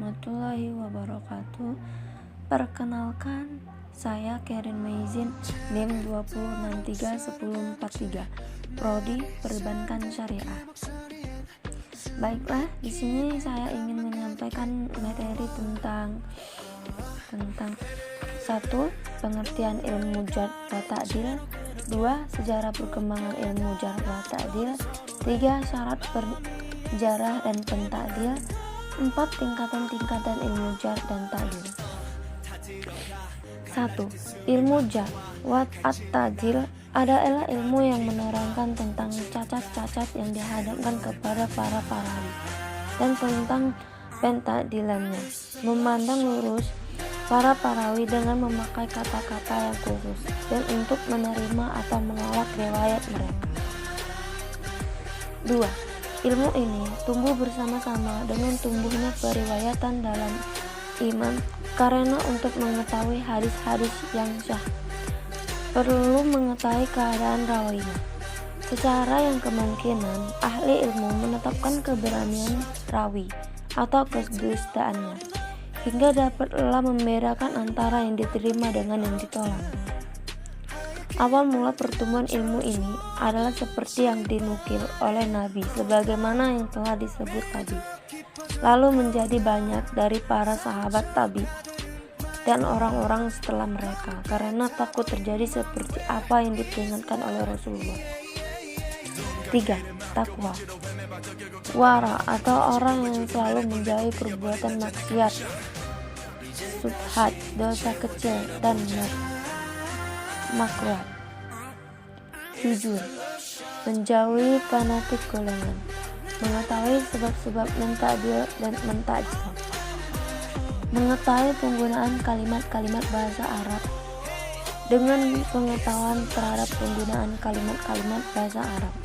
warahmatullahi wabarakatuh. Perkenalkan, saya Kerin Maizin, NIM 20631043, Prodi Perbankan Syariah. Baiklah, di sini saya ingin menyampaikan materi tentang 1. Pengertian ilmu jar wa ta'dil, 2. Sejarah perkembangan ilmu jar wa ta'dil, 3. Syarat berjarah dan pentakdil, 4. Tingkatan-tingkatan ilmu jar dan ta'dil. 1. Ilmu jar wa ta'dil adalah ilmu yang menerangkan tentang cacat-cacat yang dihadapkan kepada para perawi dan tentang pentakdilannya, memandang lurus para perawi dengan memakai kata-kata yang khusus dan untuk menerima atau menolak riwayat mereka. 2. Ilmu ini tumbuh bersama-sama dengan tumbuhnya periwayatan dalam iman, karena untuk mengetahui hadis-hadis yang syah perlu mengetahui keadaan rawinya. Secara yang kemungkinan ahli ilmu menetapkan keberanian rawi atau kedustaannya, hingga dapatlah membedakan antara yang diterima dengan yang ditolak. Awal mula pertumbuhan ilmu ini adalah seperti yang dinukil oleh Nabi sebagaimana yang telah disebut tadi, lalu menjadi banyak dari para sahabat tabi dan orang-orang setelah mereka, karena takut terjadi seperti apa yang diperingatkan oleh Rasulullah. 3. Takwa. Wara atau orang yang selalu menjauhi perbuatan maksiat, subhat, dosa kecil, dan makruh. Jujur, menjauhi fanatik golongan, mengetahui sebab-sebab mentakdil dan mentakjil, mengetahui penggunaan kalimat-kalimat bahasa Arab. Dengan pengetahuan terhadap penggunaan kalimat-kalimat bahasa Arab,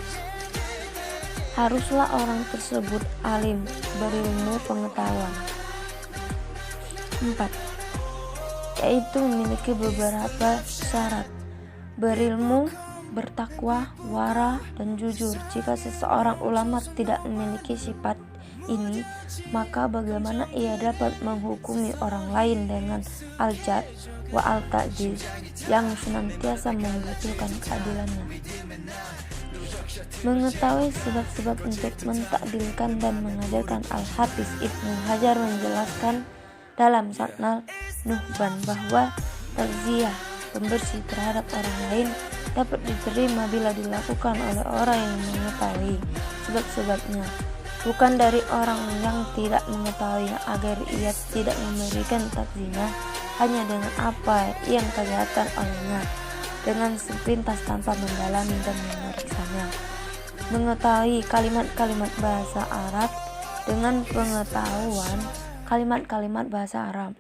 haruslah orang tersebut alim, berilmu pengetahuan. 4. Yaitu memiliki beberapa syarat: berilmu, bertakwa, wara, dan jujur. Jika seseorang ulama tidak memiliki sifat ini, maka bagaimana ia dapat menghukumi orang lain dengan al-jar wa al-ta'dil yang senantiasa membutuhkan keadilannya? Mengetahui sebab-sebab untuk mentakdilkan dan mengajarkan. Al-Hafiz Ibnu Hajar menjelaskan dalam Satnal Nuhban bahwa takziah, pembersih terhadap orang lain, dapat diterima bila dilakukan oleh orang yang mengetahui sebab-sebabnya, bukan dari orang yang tidak mengetahui, agar ia tidak memberikan takziah hanya dengan apa yang kelihatan olehnya dengan sepintas tanpa mendalami dan memeriksanya. Mengetahui kalimat-kalimat bahasa Arab dengan pengetahuan kalimat-kalimat bahasa Arab.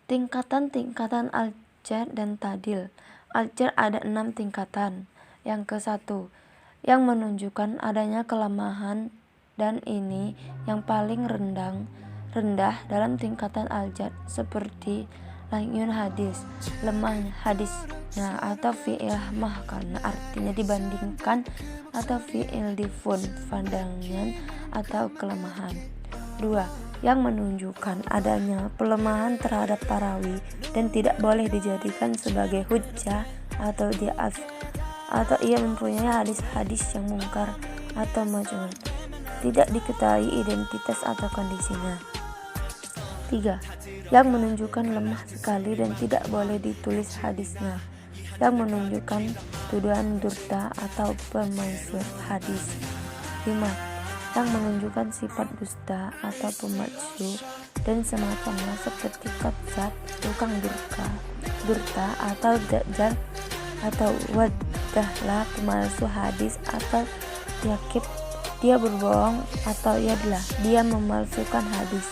Tingkatan-tingkatan al-jar dan ta'dil. Al-jar ada 6 tingkatan. Yang ke-1, yang menunjukkan adanya kelemahan, dan ini yang paling rendah dalam tingkatan al-jar, seperti layyun hadis, lemah hadisnya, atau fi'il mah karena artinya dibandingkan, atau fi'il difun, pandangan atau kelemahan. 2. Yang menunjukkan adanya pelemahan terhadap perawi dan tidak boleh dijadikan sebagai hujjah, atau ia mempunyai hadis-hadis yang mungkar atau majhul, tidak diketahui identitas atau kondisinya. 3. Yang menunjukkan lemah sekali dan tidak boleh ditulis hadisnya, yang menunjukkan tuduhan durta atau pemalsu hadis. 5. Yang menunjukkan sifat dusta atau pemalsu dan semacamnya, seperti kadzab, tukang durta, atau dajjal, atau wadahlah, pemalsu hadis, atau yakib, dia berbohong, atau yadlah, dia memalsukan hadis.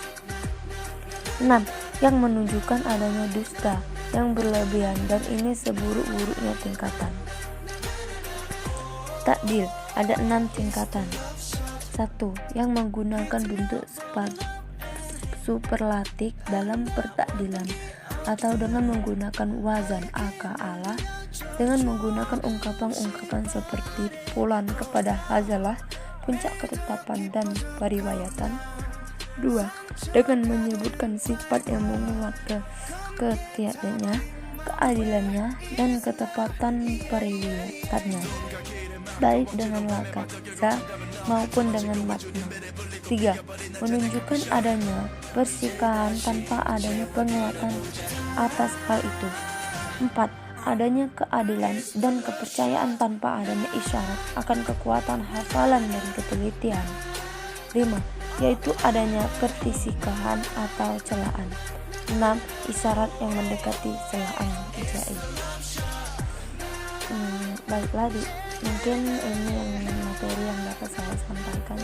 6. Yang menunjukkan adanya dusta yang berlebihan, dan ini seburuk-buruknya tingkatan. Ta'dil ada 6 tingkatan. 1. Yang menggunakan bentuk superlatif dalam pertakdilan, atau dengan menggunakan wazan aka'ala, dengan menggunakan ungkapan-ungkapan seperti fulan kepada hazalah, puncak ketetapan dan periwayatan. 2. Dengan menyebutkan sifat yang menguat ketiadanya, keadilannya, dan ketepatan periwiyatannya, baik dengan lafaz maupun dengan makna. 3. Menunjukkan adanya persikahan tanpa adanya penguatan atas hal itu. 4. Adanya keadilan dan kepercayaan tanpa adanya isyarat akan kekuatan hafalan dan ketelitian. 5. Yaitu adanya pertisikahan atau celaan. 6. Isyarat yang mendekati celaan jaib. Baiklah, mungkin ini yang materi yang dapat saya sampaikan.